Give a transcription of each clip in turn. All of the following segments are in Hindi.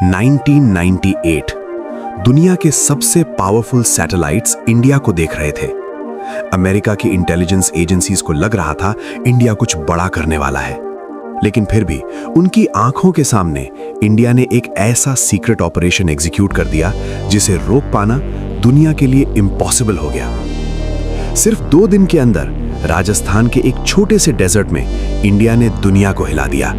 1998 दुनिया के सबसे पावरफुल सैटेलाइट्स इंडिया को देख रहे थे। अमेरिका की इंटेलिजेंस एजेंसीज को लग रहा था इंडिया कुछ बड़ा करने वाला है, लेकिन फिर भी उनकी आंखों के सामने इंडिया ने एक ऐसा सीक्रेट ऑपरेशन एग्जीक्यूट कर दिया जिसे रोक पाना दुनिया के लिए इम्पॉसिबल हो गया। सिर्फ 2 दिन के अंदर राजस्थान के एक छोटे से डेजर्ट में इंडिया ने दुनिया को हिला दिया,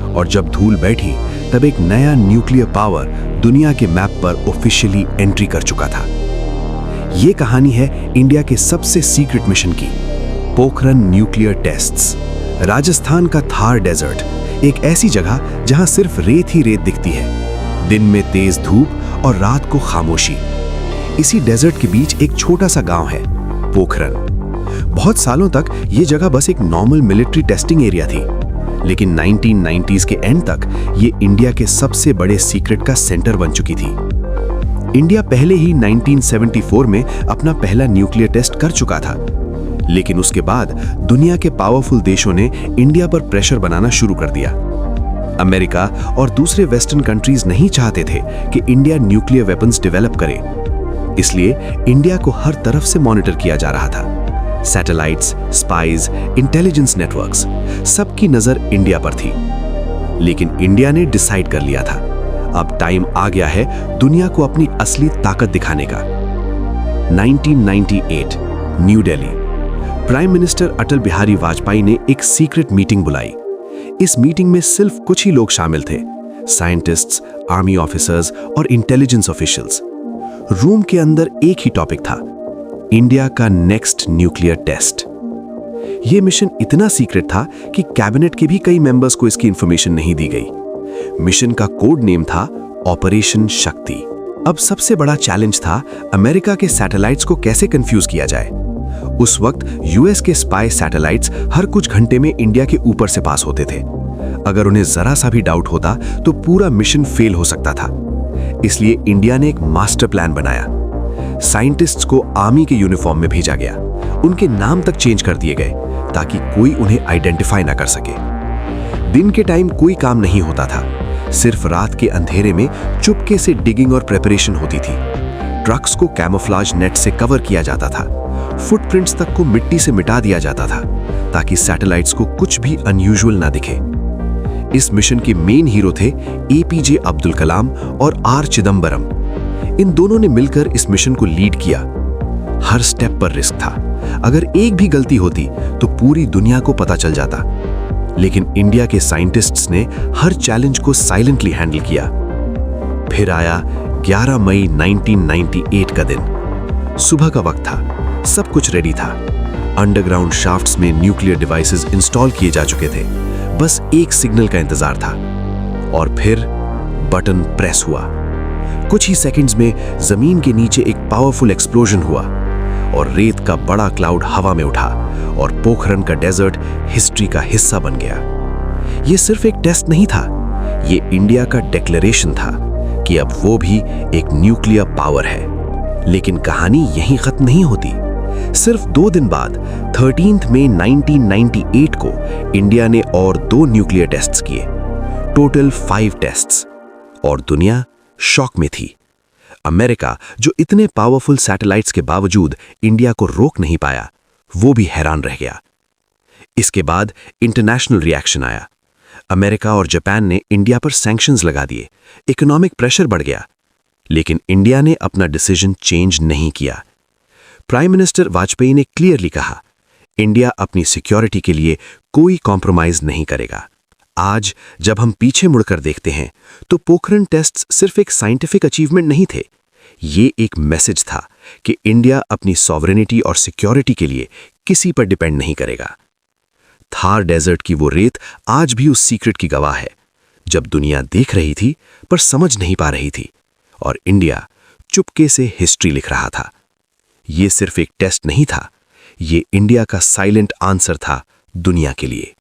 और जब धूल बैठी तब एक नया न्यूक्लियर पावर दुनिया के मैप पर ऑफिशियली एंट्री कर चुका था। यह कहानी है इंडिया के सबसे सीक्रेट मिशन की, पोखरण न्यूक्लियर टेस्ट्स। राजस्थान का थार डेजर्ट एक ऐसी जगह जहां सिर्फ रेत ही रेत दिखती है, दिन में तेज धूप और रात को खामोशी। इसी डेजर्ट के बीच एक छोटा सा गांव है, पोखरण। बहुत सालों तक यह जगह बस एक नॉर्मल मिलिट्री टेस्टिंग एरिया थी, लेकिन 1990s के एंड तक ये इंडिया के सबसे बड़े सीक्रेट का सेंटर बन चुकी थी। इंडिया पहले ही 1974 में अपना पहला न्यूक्लियर टेस्ट कर चुका था, लेकिन उसके बाद दुनिया के पावरफुल देशों ने इंडिया पर प्रेशर बनाना शुरू कर दिया। अमेरिका और दूसरे वेस्टर्न कंट्रीज नहीं चाहते थे कि इंडिया न्यूक्लियर वेपन्स डेवलप करे, इसलिए इंडिया को हर तरफ से मॉनिटर किया जा रहा था। सैटेलाइट्स, स्पाइज, इंटेलिजेंस नेटवर्क्स, सबकी नजर इंडिया पर थी। लेकिन इंडिया ने डिसाइड कर लिया था, अब टाइम आ गया है दुनिया को अपनी असली ताकत दिखाने का। 1998 new Delhi. Prime minister Atal Bihari Vajpayee ने एक सीक्रेट मीटिंग बुलाई। इस मीटिंग में सिर्फ कुछ ही लोग शामिल थे, साइंटिस्ट्स, आर्मी ऑफिसर्स और इंटेलिजेंस ऑफिशियल्स। रूम के अंदर एक ही टॉपिक था, इंडिया का नेक्स्ट न्यूक्लियर टेस्ट। यह मिशन इतना सीक्रेट था कि कैबिनेट के भी कई मेंबर्स को इसकी इंफॉर्मेशन नहीं दी गई। मिशन का कोड नेम था ऑपरेशन शक्ति। अब सबसे बड़ा चैलेंज था अमेरिका के सैटेलाइट्स को कैसे कंफ्यूज किया जाए। उस वक्त यूएस के स्पाई सैटेलाइट्स हर कुछ घंटे में इंडिया के ऊपर से पास होते थे। अगर उन्हें जरा सा भी डाउट होता तो पूरा मिशन फेल हो सकता था। इसलिए इंडिया ने एक मास्टर प्लान बनाया। साइंटिस्ट्स को आर्मी के यूनिफॉर्म में भेजा गया, उनके नाम तक चेंज कर दिए गए ताकि कोई उन्हें आइडेंटिफाई ना कर सके। दिन के टाइम कोई काम नहीं होता था, सिर्फ रात के अंधेरे में चुपके से डिगिंग और प्रिपरेशन होती थी। ट्रक्स को कैमोफ्लेज नेट से कवर किया जाता था, फुटप्रिंट्स तक को मिट्टी से मिटा दिया जाता था ताकि सैटेलाइट्स को कुछ भी अनयूजुअल ना दिखे। इस मिशन के मेन हीरो थे एपीजे अब्दुल कलाम और आर चिदम्बरम। इन दोनों ने मिलकर इस मिशन को लीड किया। हर स्टेप पर रिस्क था, अगर एक भी गलती होती तो पूरी दुनिया को पता चल जाता। लेकिन इंडिया के साइंटिस्ट्स ने हर चैलेंज को साइलेंटली हैंडल किया। फिर आया 11 मई 1998 का दिन। सुबह का वक्त था, सब कुछ रेडी था। अंडरग्राउंड शाफ्ट्स में न्यूक्लियर डिवाइसेस इंस्टॉल किए जा चुके थे, बस एक सिग्नल का इंतजार था। और फिर बटन प्रेस हुआ। कुछ ही सेकंड्स में जमीन के नीचे एक पावरफुल एक्सप्लोजन हुआ और रेत का बड़ा क्लाउड हवा में उठा और पोखरण का डेजर्ट हिस्ट्री का हिस्सा बन गया। यह सिर्फ एक टेस्ट नहीं था, यह इंडिया का डिक्लेरेशन था कि अब वो भी एक न्यूक्लियर पावर है। लेकिन कहानी यहीं खत्म नहीं होती। सिर्फ 2 दिन बाद 13 मई 1998 को इंडिया ने और 2 न्यूक्लियर टेस्ट्स किए, टोटल 5 टेस्ट्स। और दुनिया शॉक में थी। अमेरिका, जो इतने पावरफुल सैटेलाइट्स के बावजूद इंडिया को रोक नहीं पाया, वो भी हैरान रह गया। इसके बाद इंटरनेशनल रिएक्शन आया। अमेरिका और जापान ने इंडिया पर सैंक्शंस लगा दिए, इकोनॉमिक प्रेशर बढ़ गया। लेकिन इंडिया ने अपना डिसीजन चेंज नहीं किया। प्राइम मिनिस्टर वाजपेयी ने क्लियरली कहा, इंडिया अपनी सिक्योरिटी के लिए कोई कॉम्प्रोमाइज नहीं करेगा। आज जब हम पीछे मुड़कर देखते हैं तो पोखरण टेस्ट्स सिर्फ एक साइंटिफिक अचीवमेंट नहीं थे, ये एक मैसेज था कि इंडिया अपनी सॉवरेनिटी और सिक्योरिटी के लिए किसी पर डिपेंड नहीं करेगा। थार डेजर्ट की वो रेत आज भी उस सीक्रेट की गवाह है, जब दुनिया देख रही थी पर समझ नहीं पा रही थी, और इंडिया चुपके से हिस्ट्री लिख रहा था। ये सिर्फ एक टेस्ट नहीं था, ये इंडिया का साइलेंट आंसर था दुनिया के लिए।